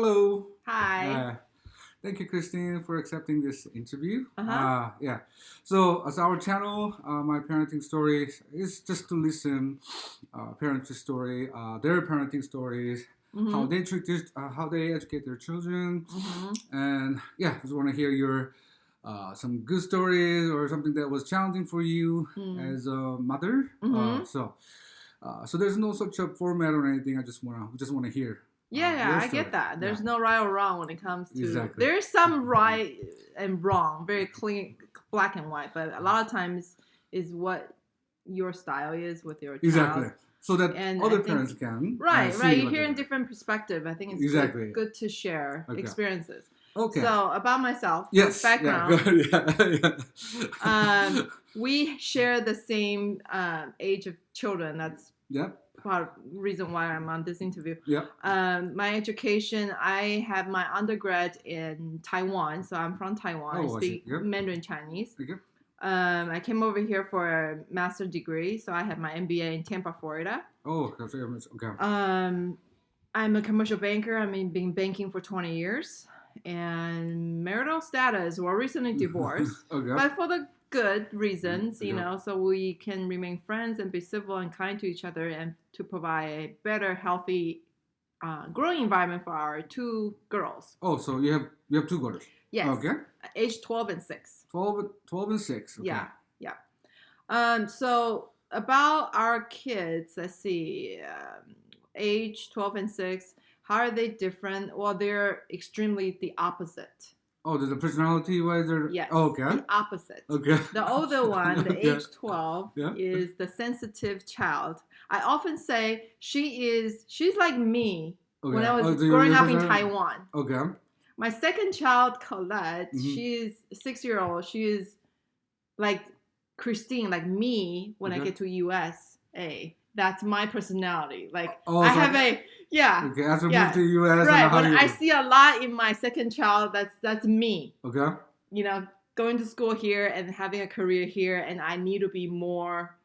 Hello. Hi. Thank you, Christine, for accepting this interview. Uh-huh. Yeah. So, as our channel, my parenting story is just to listen, parenting story, their parenting stories, how Mm-hmm. they treat this, how they educate their children, Mm-hmm. and yeah, just want to hear your some good stories or something that was challenging for you Mm. as a mother. Mm-hmm. So there's no such a format or anything. I just wanna hear Yeah, your I story. get that. Yeah. There's no right or wrong when it comes to Exactly. there's some right and wrong, very clean black and white, but a lot of times is what your style is with your Exactly. child. So that And I other think parents can right. see You're like hearing different perspective. I think it's exactly. good to share Okay. experiences. Okay. So about myself, Yes. background. Yeah. Good. Yeah. We share the same age of children. That's Yep. part reason why I'm on this interview. Yep. My education, I have my undergrad in Taiwan, so I'm from Taiwan. Oh, I I see. speak Yep. Mandarin Chinese. Okay. I came over here for a master's degree, so I have my MBA in Tampa, Florida. Oh, okay. I'm a commercial banker. I've been banking for 20 years. And marital status, we're recently divorced. Okay. But for the good reasons, Yeah. so we can remain friends and be civil and kind to each other and to provide a better, healthy, growing environment for our two girls. Oh, so you have two daughters. Yes. Okay. Age 12 and 6. 12 and 6. Okay. Yeah. So about our kids, let's see, age 12 and 6, how are they different? Well, they're extremely the opposite. Oh, the personality wise, Yes. Oh, okay. The opposite. Okay. The older one, the Okay. age 12, Yeah. is the sensitive child. I often say she's like me Okay. when I was so growing your up in personality- Taiwan. Okay. My second child, Colette, Mhm. she's a 6-year-old. She is like Christine, like me when I Okay. get to USA. That's my personality. Like Oh, I so- have Okay. After Yeah. move to US, right. and how When you I see a lot in my second child, that's me. Okay. Going to school here and having a career here, and I need to be more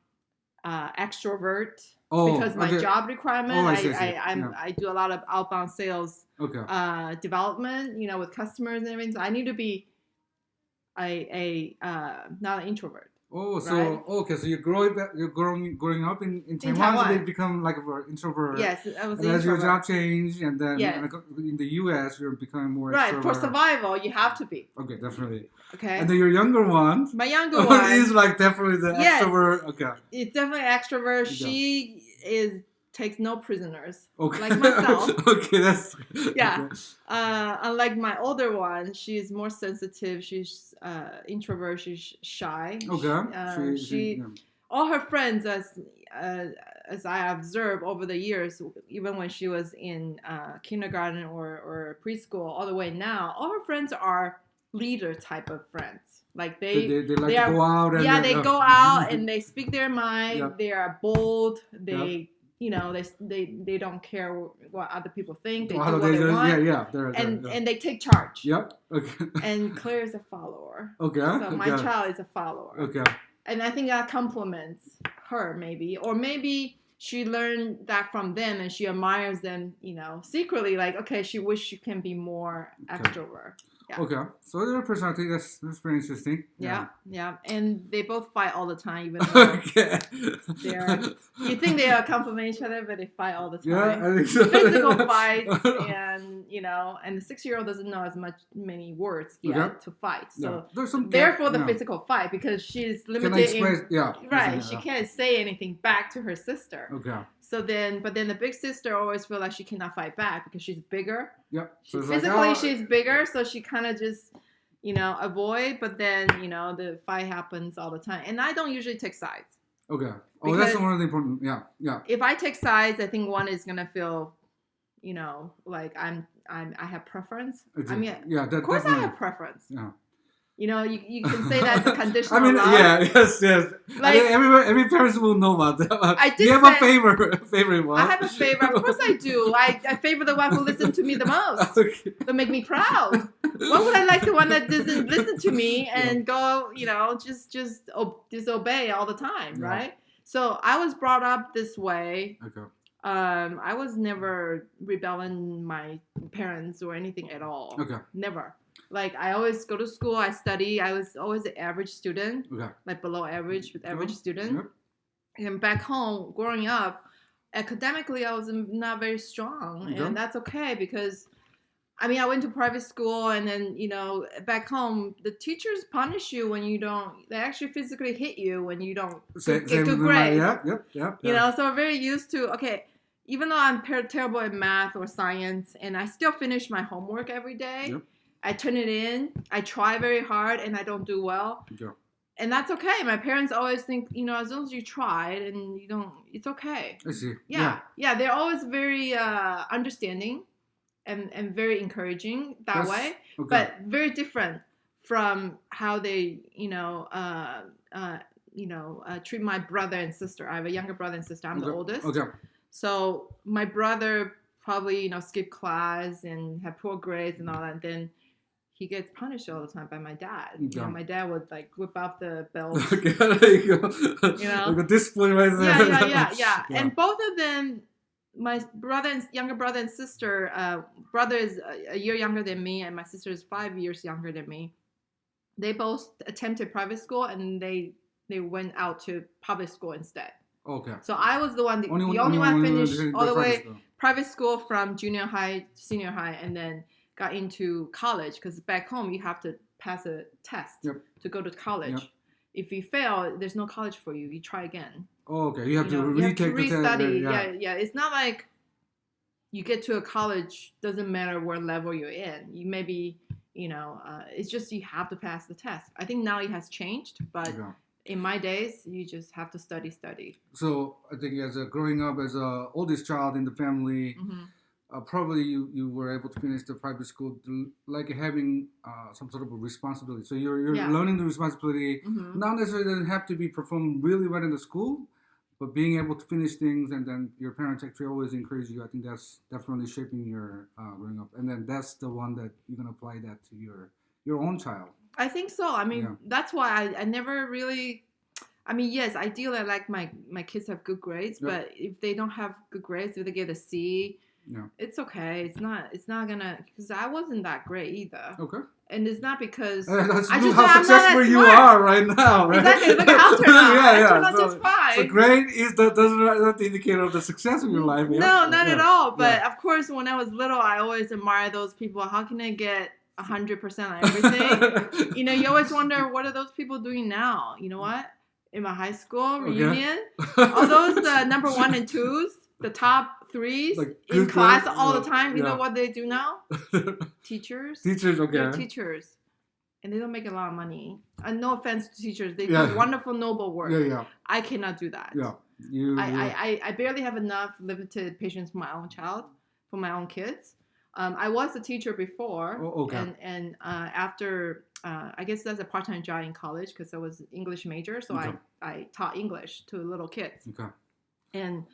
extrovert because my okay. job requirement. Oh, I see. I do a lot of outbound sales Okay. development, with customers and everything. So I need to be a not an introvert. Oh, so Right. okay, so you're growing up in Taiwan, so Taiwan. they become like an introvert. Yes, I was And an as your introvert. job changed, and then Yes. in the US, you're becoming more Right, for extrovert. survival, you have to be. Okay, definitely. Okay. And then your younger one My younger one is like definitely the Yes. extrovert. Okay. is definitely extrovert. Yeah. She takes no prisoners. Okay. Like myself. Okay, that's Yeah. okay. Unlike my older one, she's more sensitive. She's introvert. She's shy. Okay. She all her friends, as I observed over the years, even when she was in kindergarten or preschool, all the way now, all her friends are leader type of friends. Like they like they to are, go out. And yeah, then, they go out and they speak their mind. Yeah. They are bold. They they don't care what other people think. They do what they want. Yeah. And they take charge. Yep. Okay. And Claire is a follower. Okay. So my okay. child is a follower. Okay. And I think that compliments her, maybe. Or maybe she learned that from them and she admires them, secretly. Like, okay, she wish she can be more extrovert. Yeah. Okay. So their personality, that's very interesting. Yeah. And they both fight all the time, even though Okay. you think they compliment each other, but they fight all the time. Yeah, I think so. Physical fights, and and the 6-year-old doesn't know many words yet Okay. to fight. So there's some therefore, the yeah. physical fight, because she's Can limited I express? Yeah. right. She can't say anything back to her sister. Okay. So but then the big sister always feels like she cannot fight back because she's bigger. Yep. So Physically, she's bigger, so she kind of just avoid. But then the fight happens all the time, and I don't usually take sides. Okay. Oh, that's Because one of the important. Yeah. If I take sides, I think one is gonna feel, like I have preference. Of Of course I have preference. Yeah. You can say that's a conditional I mean, love. yes. Like, I think every parent will know about that. I did you have say- a favorite one. I have a favorite. Of course I do. I favor the one who listens to me the most. Okay. To make me proud. Why would I like the one that doesn't listen to me and go, just disobey all the time, Yeah. right? So I was brought up this way. Okay. I was never rebelling my parents or anything at all. Okay. Never. Like I always go to school, I study. I was always an average student, Okay. like below average, with average student. Yep. And back home, growing up, academically, I was not very strong, Okay. and that's okay because, I mean, I went to private school, and then back home, the teachers punish you when you don't. They actually physically hit you when you don't get good grades. Yep. So I'm very used to. Okay, even though I'm terrible at math or science, and I still finish my homework every day. Yep. I turn it in. I try very hard, and I don't do well. Okay. And that's okay. My parents always think, as long as you tried and you don't, it's okay. I see. Yeah. They're always very understanding and very encouraging that way. Okay. But very different from how they, treat my brother and sister. I have a younger brother and sister. I'm the oldest. Okay. So my brother probably, skip class and have poor grades and all that. And then he gets punished all the time by my dad. Okay. My dad would like whip out the belt. Okay, there you go. Like a discipline right there. Yeah. And both of them, my younger brother and sister, brother is a year younger than me, and my sister is 5 years younger than me. They both attempted private school, and they went out to public school instead. Okay. So I was the only one finished all the way private school from junior high, senior high, and then got into college, because back home you have to pass a test to go to college. Yep. If you fail, there's no college for you. You try again. Oh, okay. You have to retake the test. Restudy. Yeah. It's not like you get to a college, doesn't matter what level you're in. You maybe, it's just you have to pass the test. I think now it has changed, but in my days, you just have to study. So I think growing up as a oldest child in the family, probably you were able to finish the private school like having some sort of a responsibility. So you're learning the responsibility. Not necessarily doesn't have to be performed really well in the school, but being able to finish things, and then your parents actually always encourage you. I think that's definitely shaping your growing up. And then that's the one that you're gonna apply that to your own child. I think so. I mean, that's why I never really. I mean, yes, ideally I like my kids have good grades, but if they don't have good grades, if they get a C. Yeah. It's okay. It's not gonna, because I wasn't that great either. Okay. And it's not because that's how successful you are right now, right? Exactly. Look how I turned out. I turned out just fine. So grade doesn't not the indicator of the success of your life. No, not at all. But of course, when I was little, I always admired those people. How can I get 100% on everything? You always wonder, what are those people doing now? You know what? In my high school reunion, all those number 1 and 2s. The top 3s like in class all the time. You know what they do now? Teachers. Okay. They're teachers. And they don't make a lot of money. And no offense to teachers. They do wonderful, noble work. Yeah. I cannot do that. Yeah. I barely have enough limited patience for my own child, for my own kids. I was a teacher before. Oh, okay. And after, I guess that's a part-time job in college, because I was English major. So I taught English to little kids. Okay. And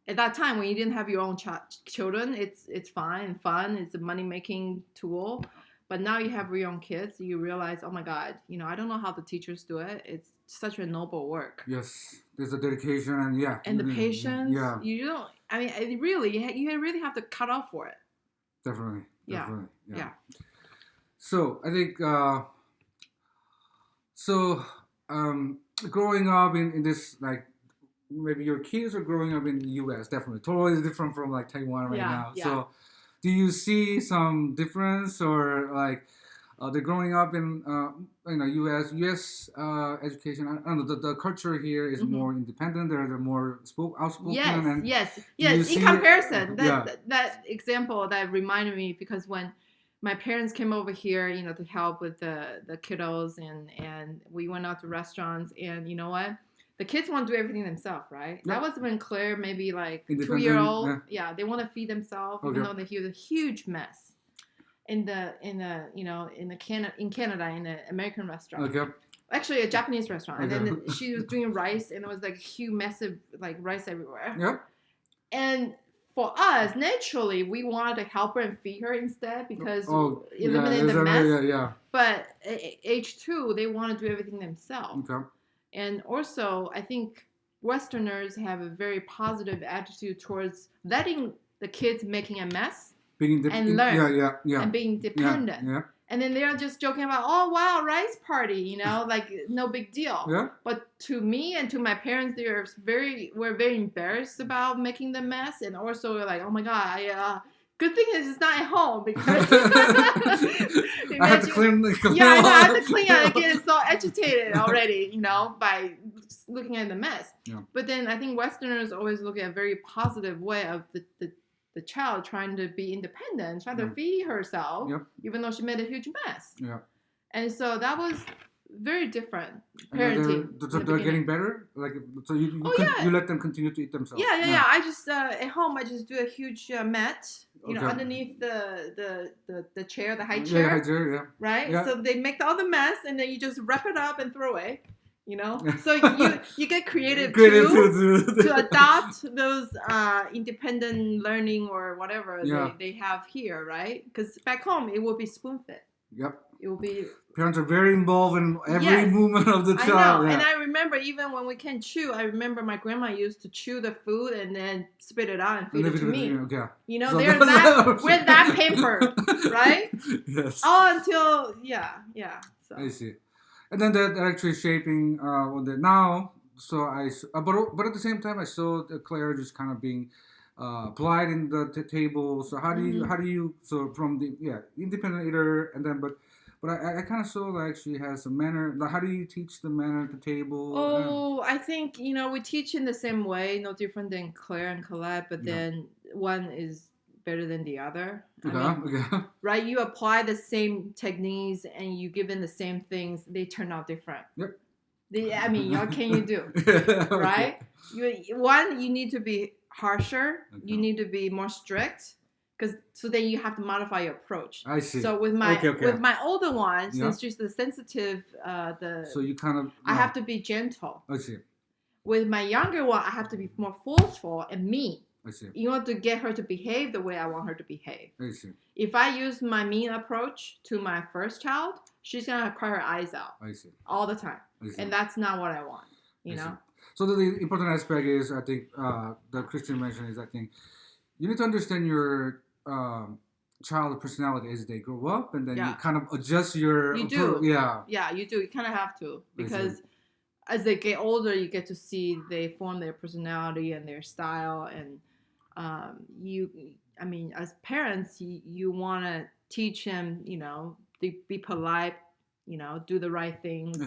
at that time, when you didn't have your own children, it's fine and fun. It's a money-making tool. But now you have your own kids, you realize, oh my God, I don't know how the teachers do it. It's such a noble work. Yes, there's a dedication and the patience. Yeah. You don't. I mean, you really have to cut off for it. Definitely. Yeah. So I think growing up in this, like, maybe your kids are growing up in the U.S. Definitely totally different from like Taiwan right now. Yeah. So do you see some difference, or like they're growing up in U.S. Education? I don't know, the culture here is more independent. They're more outspoken. Yes. In comparison, that example that reminded me, because when my parents came over here, to help with the kiddos, and we went out to restaurants, and you know what? The kids want to do everything themselves, right? Yep. That was when Claire, maybe like 2-year-old. Yeah, they want to feed themselves, even though they hear a huge mess in Canada, in the American restaurant. Okay. Actually, a Japanese restaurant. Okay. And then she was doing rice, and it was like huge, massive, like rice everywhere. Yep. And for us, naturally, we wanted to help her and feed her instead, because eliminate the mess. Yeah. But at age 2, they want to do everything themselves. Okay. And also, I think Westerners have a very positive attitude towards letting the kids making a mess Being and learn yeah. and being dependent. Yeah. And then they're just joking about, oh wow, rice party, you know, like no big deal. Yeah. But to me and to my parents, we're very embarrassed about making the mess, and also we're like, oh my god, good thing it's not at home because I had to clean. Yeah, I know, I have to clean it. I get so agitated already, you know, by looking at the mess. Yeah. But then I think Westerners always look at a very positive way of the child trying to be independent, trying to feed herself, even though she made a huge mess. Yeah. And so that was very different And parenting. they're getting better? Like, so you let them continue to eat themselves? Yeah. I just, at home, I just do a huge mat, you know, underneath the chair, the high chair. Yeah, high chair, yeah. Right? Yeah. So they make all the mess, and then you just wrap it up and throw away. You know, so you get creative to adopt those independent learning or whatever they have here, right? Because back home it will be spoon fed. Yep. It will be. Parents are very involved in every movement of the child. I know, yeah. And I remember even when we can chew. I remember my grandma used to chew the food and then spit it out and feed it to me. Okay. You know, So we're that pampered, right? Yes. Oh, until So. I see. And then that actually shaping now. So but at the same time, I saw Claire just kind of being applied in the table. So how do you so from the independent eater and then but I kind of saw that she has a manner. Like, how do you teach the manner at the table? Oh, I think we teach in the same way, no different than Claire and Colette, but then one is better than the other. Right? You apply the same techniques and you give them the same things, they turn out different. Yep. What can you do? Right? You need to be harsher. Okay. You need to be more strict. So then you have to modify your approach. I see. So with my older one, since she's the sensitive, so you kind of I have to be gentle. I see. With my younger one, I have to be more forceful and mean. I see. In order to get her to behave the way I want her to behave. I see. If I use my mean approach to my first child, she's gonna cry her eyes out. I see. All the time, and that's not what I want. You know. So the important aspect is, I think, that Christian mentioned is, I think, you need to understand your child personality as they grow up, and then you kind of adjust your. You do. Yeah, you do. You kind of have to, because as they get older, you get to see they form their personality and their style, and as parents, you want to teach them, be polite, do the right things.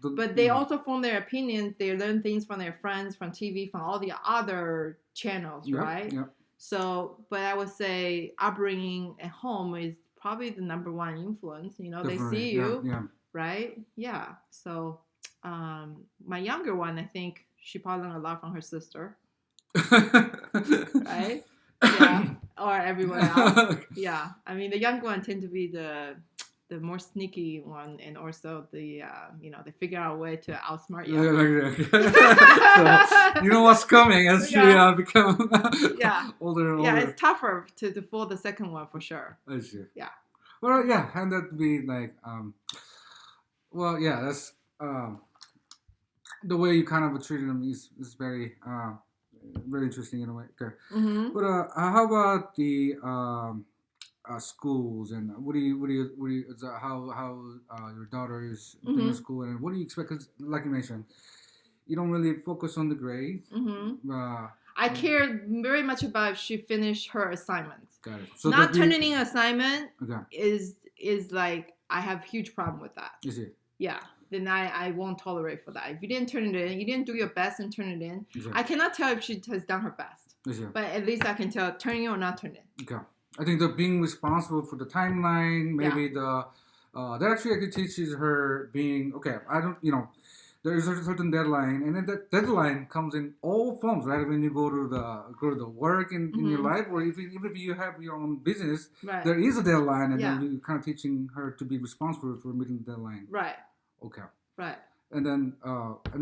But they also form their opinions. They learn things from their friends, from TV, from all the other channels, right? Yep. So, but I would say upbringing at home is probably the number one influence. Definitely. They see you, right? Yeah. So, my younger one, I think she probably learned a lot from her sister, right? Yeah, or everyone else. Yeah, the younger one tend to be the more sneaky one, and also the they figure out a way to outsmart you. So you know what's coming as you become older and older. Yeah, it's tougher to fool the second one for sure. I see. Yeah. Well, and that be like that's the way you kind of treated them is very very interesting in a way. Okay. Mm-hmm. But how about the schools, and what do you how your daughter is in school, and what do you expect? Because like you mentioned, you don't really focus on the grades. Mm-hmm. I care very much about if she finished her assignments. Got it. So not turning in an assignment is like, I have huge problem with that. Is it? Yeah. Then I won't tolerate for that. If you didn't turn it in, you didn't do your best and turn it in. I cannot tell if she has done her best. But at least I can tell turning or not turning. Okay. I think that being responsible for the timeline, maybe that actually teaches her being there is a certain deadline, and then that deadline comes in all forms, right? When you go to the work in your life, or even if you have your own business, there is a deadline, and then you're kind of teaching her to be responsible for meeting the deadline. Right. Okay. Right. And then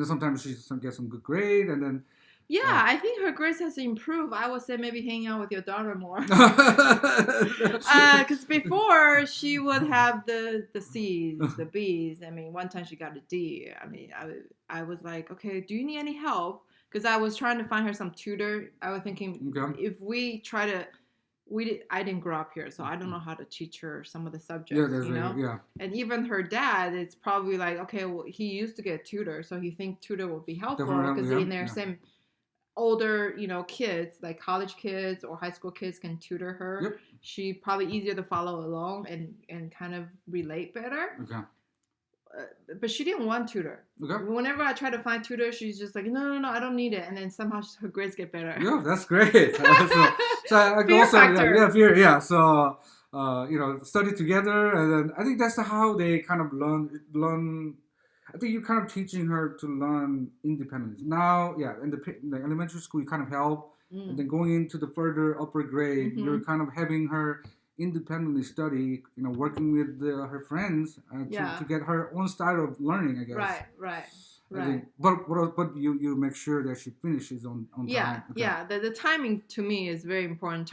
sometimes she gets some good grade, and then. Yeah, I think her grades has improved. I would say maybe hang out with your daughter more. Because before she would have the C's, the B's. One time she got a D. I was like, okay, do you need any help? because I was trying to find her some tutor. I was thinking Okay. if we try to, I didn't grow up here, so I don't know how to teach her some of the subjects. Yeah, there's you know, yeah. and even her dad, it's probably like, okay, well, he used to get a tutor, so he thinks tutor will be helpful Definitely, because yeah, in their same older, kids like college kids or high school kids can tutor her. Yep. She probably easier to follow along and kind of relate better. Okay. But she didn't want tutor. Okay. Whenever I try to find tutor, she's just like, no, I don't need it. And then somehow her grades get better. Yeah, that's great. So I Fear also factor. yeah, fear. Yeah, so study together, and then I think that's how they kind of learn. I think you're kind of teaching her to learn independence. Now, yeah, in the elementary school, you kind of help, and then going into the further upper grade, you're kind of having her independently study, working with her friends to get her own style of learning, I guess. Right. I think, but you make sure that she finishes on time. Yeah, Okay. yeah. The timing to me is very important.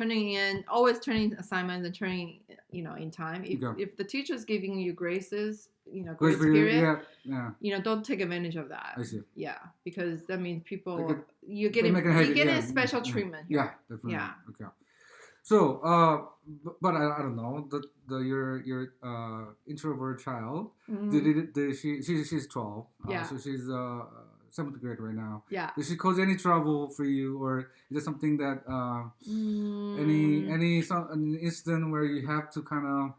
Always turning assignments and turning, in time. If the teacher's giving you graces, grace period, don't take advantage of that. I see. Yeah, because that means people you're getting a special treatment. Here. Yeah, definitely. Yeah. Okay. So, but I don't know your introvert child. Did she's 12. Yeah. So she's 7th grade right now. Yeah. Did she cause any trouble for you, or is it something that any an incident where you have to kind of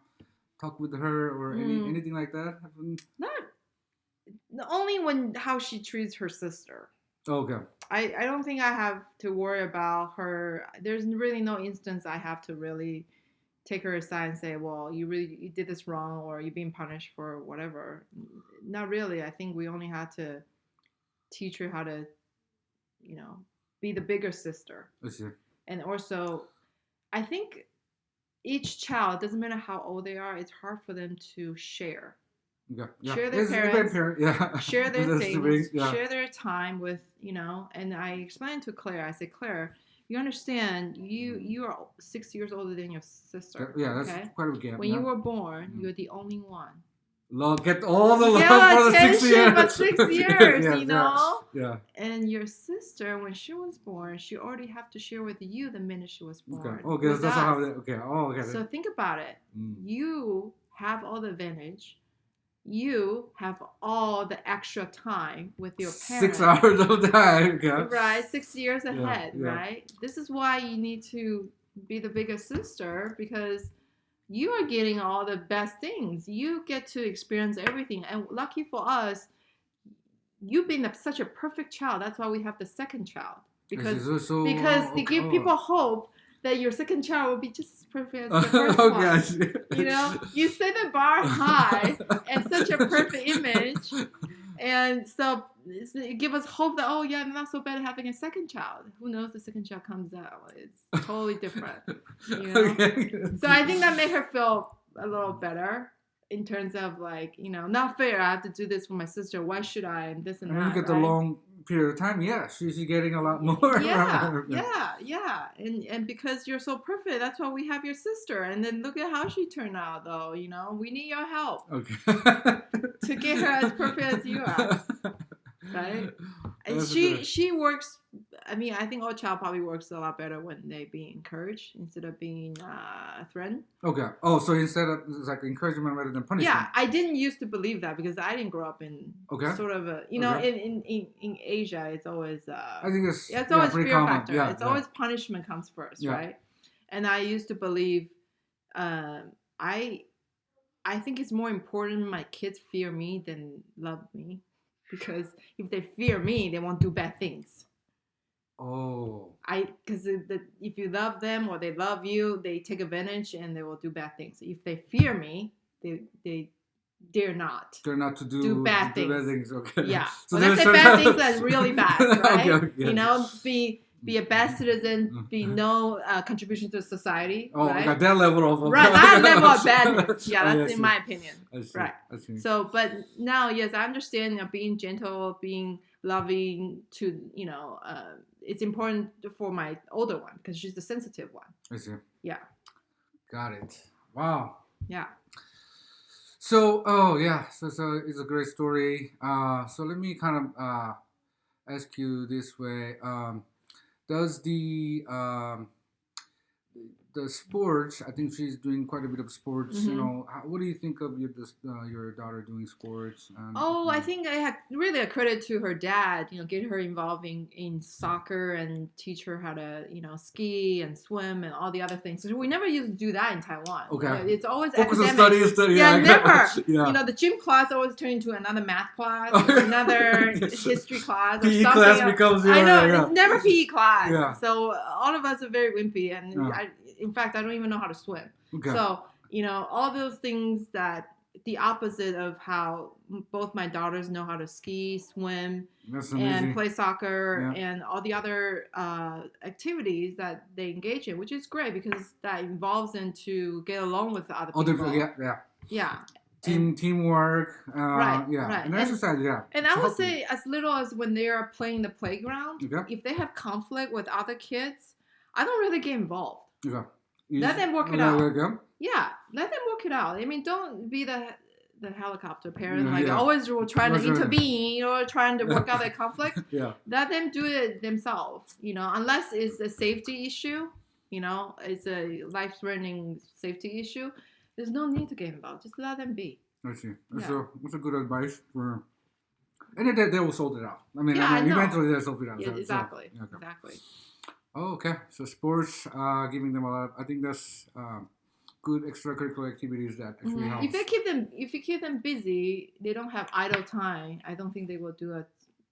talk with her or anything like that happen? Not only how she treats her sister. Okay. I don't think I have to worry about her. There's really no instance I have to really take her aside and say, well, you did this wrong, or you're being punished for whatever. Not really. I think we only had to teach her how to, be the bigger sister. I see. And also, I think each child, doesn't matter how old they are, it's hard for them to share. Yeah. Share their parents, share their things, yeah. share their time with, and I explained to Claire, I said, Claire, you understand, you are 6 years older than your sister. Yeah, that's quite a gap. When you were born, you're the only one. Get all the love for the 6 years. For 6 years, Yeah. And your sister, when she was born, she already have to share with you the minute she was born. Okay, that's how. Okay. Oh, okay. So think about it. You have all the advantage. You have all the extra time with your parents. 6 hours of time. Okay. Right, 6 years ahead, yeah. right? This is why you need to be the bigger sister, because you are getting all the best things. You get to experience everything. And lucky for us, you've been such a perfect child. That's why we have the second child. Because to give people hope that your second child will be just as perfect as the first one. You set the bar high and such a perfect image. And so it gives us hope that, oh, yeah, not so bad having a second child. Who knows, the second child comes out. It's totally different. Okay. So I think that made her feel a little better in terms of not fair. I have to do this for my sister. Why should I? And this and that. When you get the long period of time, she's getting a lot more. Yeah. And because you're so perfect, that's why we have your sister. And then look at how she turned out, though. We need your help. Okay. To get her as perfect as you are. Right? And she works. I mean, I think all child probably works a lot better when they being encouraged instead of being threatened. Okay. Oh, so instead of it's like encouragement rather than punishment. Yeah, I didn't used to believe that because I didn't grow up in sort of a in Asia. It's always I think it's always fear common. factor. It's always punishment comes first, right? And I used to believe I think it's more important my kids fear me than love me, because if they fear me, they won't do bad things. Oh. Because if you love them or they love you, they take advantage and they will do bad things. If they fear me, they dare not. Dare not to do bad things. Okay. Yeah. So when I say bad things, that's really bad, right? Okay. Be a bad citizen, be no contribution to society. Oh, right? Got that level of that level of badness. Yeah, that's in my opinion. I see. Right. I see. So, but now, yes, I understand being gentle, being loving to, it's important for my older one because she's the sensitive one. I see. Yeah. Got it. Wow. Yeah. So, so it's a great story. So let me kind of ask you this way: does the sports? I think she's doing quite a bit of sports. You know, what do you think of your daughter doing sports? Oh, I think I had really a credit to her dad. Get her involved in soccer and teach her how to ski and swim and all the other things. So we never used to do that in Taiwan. Okay, it's always focus on academic. study. Yeah, never. Yeah. The gym class always turned into another math class, another history class, or PE something. class becomes I know yeah. it's never PE class. Yeah. So all of us are very wimpy, and Yeah. in fact, I don't even know how to swim. Okay. So, all those things that the opposite of how both my daughters know how to ski, swim, and play soccer, and all the other activities that they engage in, which is great because that involves them to get along with the other people. Yeah. Teamwork. Right. And exercise. And I would say as little as when they are playing the playground, Okay. if they have conflict with other kids, I don't really get involved. Okay. Let them work it out. Okay. Yeah, let them work it out. I mean, don't be the helicopter parent, Yeah. always trying to That's right. intervene or trying to work out their conflict. Yeah. Let them do it themselves. Unless it's a safety issue, it's a life-threatening safety issue. There's no need to get involved. Just let them be. I see. That's a good advice for. And then they will sort it out. I mean, I know. eventually they'll sort it out. Yeah, exactly. Okay. Exactly. Oh, okay. So sports, giving them a lot. I think that's good extracurricular activities that actually helps. If you keep them busy, they don't have idle time. I don't think they will do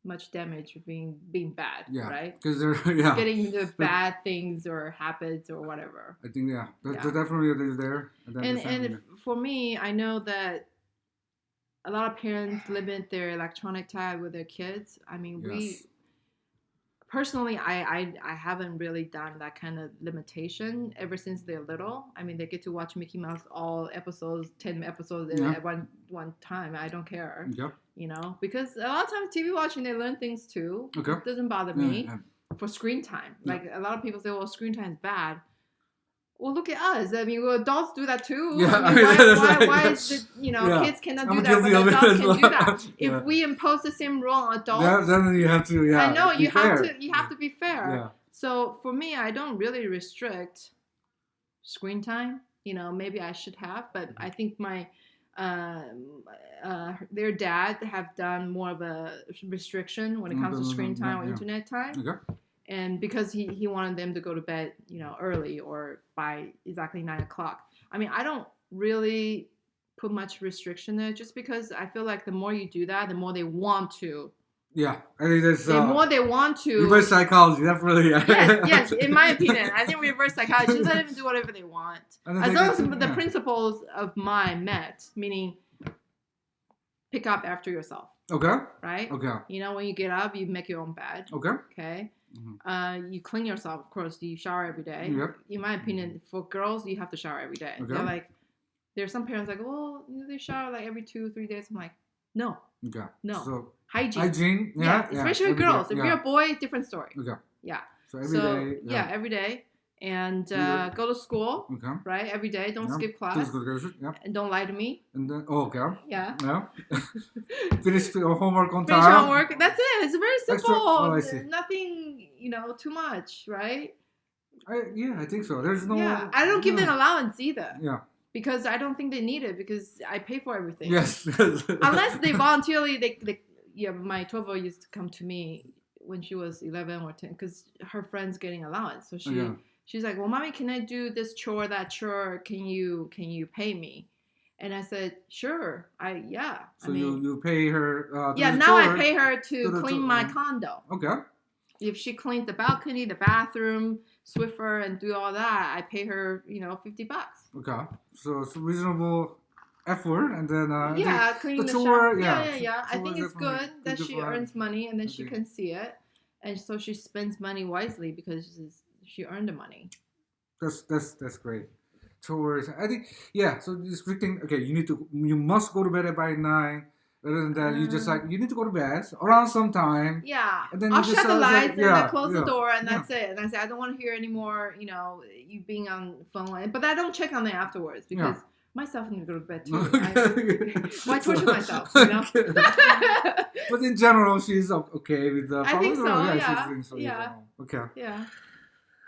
much damage being bad. Yeah. Right. Because they're getting into bad things or habits or whatever. I think that's definitely is there. And for me, I know that a lot of parents limit their electronic time with their kids. I mean, Personally, I haven't really done that kind of limitation ever since they're little. I mean, they get to watch Mickey Mouse all episodes, 10 episodes at one time. I don't care. Yeah. Because a lot of times TV watching, they learn things too. Okay. It doesn't bother me for screen time. Like a lot of people say, well, screen time is bad. Well, look at us. I mean, adults do that too. Yeah, I mean, why is it, kids cannot do that, but adults can do that. If we impose the same rule on adults, then you have to, I know, you fair. have to be fair. Yeah. So for me, I don't really restrict screen time. Maybe I should have, but I think my their dad have done more of a restriction when it comes to screen time or internet time. Okay. And because he wanted them to go to bed, early or by exactly 9 o'clock. I mean, I don't really put much restriction there just because I feel like the more you do that, the more they want to. Yeah, I think that's the more they want to. Reverse psychology, definitely. Yes, in my opinion, I think reverse psychology. Just let them do whatever they want, as long as the principles of mine met, meaning pick up after yourself. Okay. Right. Okay. When you get up, you make your own bed. Okay. Okay. Mm-hmm. You clean yourself, of course. You shower every day. Yep. In my opinion, for girls, you have to shower every day. Okay. There's some parents well, they shower every 2-3 days. I'm like, no. Okay. No. So hygiene. Yeah. Especially girls. If you're a boy, different story. Okay. Yeah. So every day. Yeah, every day. And go to school. Okay. Right? Every day. Don't skip class. Yeah. And don't lie to me. And then, okay. Yeah. Yeah. Finish your homework on time. Finish your homework. That's it. It's very simple. I see. Nothing, too much, right? I think so. There's no. Yeah. I don't give them allowance either. Yeah. Because I don't think they need it because I pay for everything. Yes. Unless they voluntarily, my 12-year-old used to come to me when she was 11 or 10 because her friend's getting allowance. So she's like, well, mommy, can I do this chore, that chore? Can you pay me? And I said, sure. So you pay her. Now I pay her to clean my condo. Okay. If she cleans the balcony, the bathroom, Swiffer, and do all that, I pay her, $50. Okay. So it's a reasonable effort, and then cleaning the chore. Yeah. I think it's good that she earns money and then she can see it, and so she spends money wisely because she earned the money. That's great. Chores. I think So restricting. Okay, you must go to bed by 9. Other than that, you just you need to go to bed around some time. Yeah. And then I'll shut the lights and I close the door and yeah. that's it. And I say, I don't want to hear any more, you being on phone line. But I don't check on it afterwards because myself need to go to bed too. Okay. Why torture myself? You know. Okay. But in general, she's okay with the. I think so. Yeah. She's so Yeah. Okay. Yeah.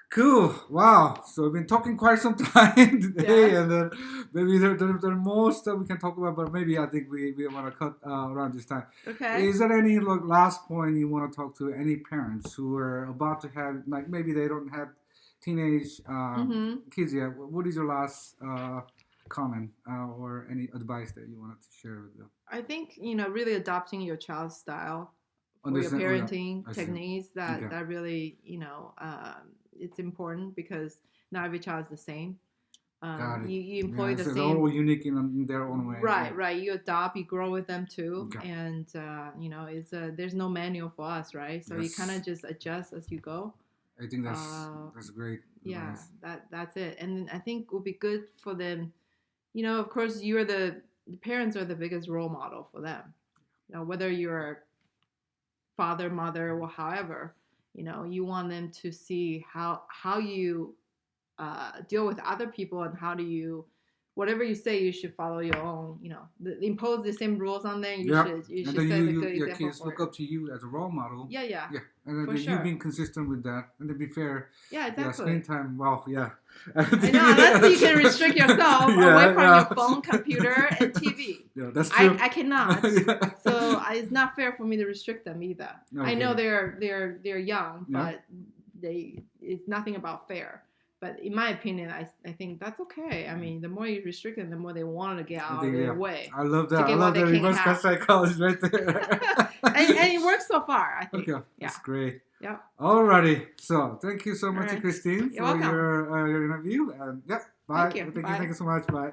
Cool. Wow. So we've been talking quite some time today, Yeah. and then maybe there are more stuff we can talk about, but maybe I think we want to cut around this time. Okay. Is there any last point you want to talk to any parents who are about to have, like maybe they don't have teenage kids yet? What is your last comment or any advice that you wanted to share with them? I think really adopting your child's style for your parenting techniques that really it's important because not every child is the same. You employ the same. They're all unique in their own way. Right. You adopt, you grow with them too, and there's no manual for us, right? So you kind of just adjust as you go. I think that's great. Yeah, that's it. And I think it would be good for them. Of course, the parents are the biggest role model for them. Whether you're father, mother, or however, you want them to see how you deal with other people and how do you, whatever you say, you should follow your own. Impose the same rules on them. You should set a good example. Your kids look up to you as a role model. Yeah. And then you've been consistent with that. And to be fair, yeah, exactly. Screen time. Wow, yeah. I know, unless you can restrict yourself away from your phone, computer, and TV. Yeah, that's true. I cannot. So it's not fair for me to restrict them either. Okay. I know they're young, but it's nothing about fair. But in my opinion, I think that's okay. I mean, the more you restrict them, the more they want to get out of their way. I love that. I love that reverse psychology right there. and it works so far, I think. Okay, that's great. Yeah. Alrighty. So thank you so much, right. Christine, You're for your interview. And bye. Thank you. Thank you so much. Bye.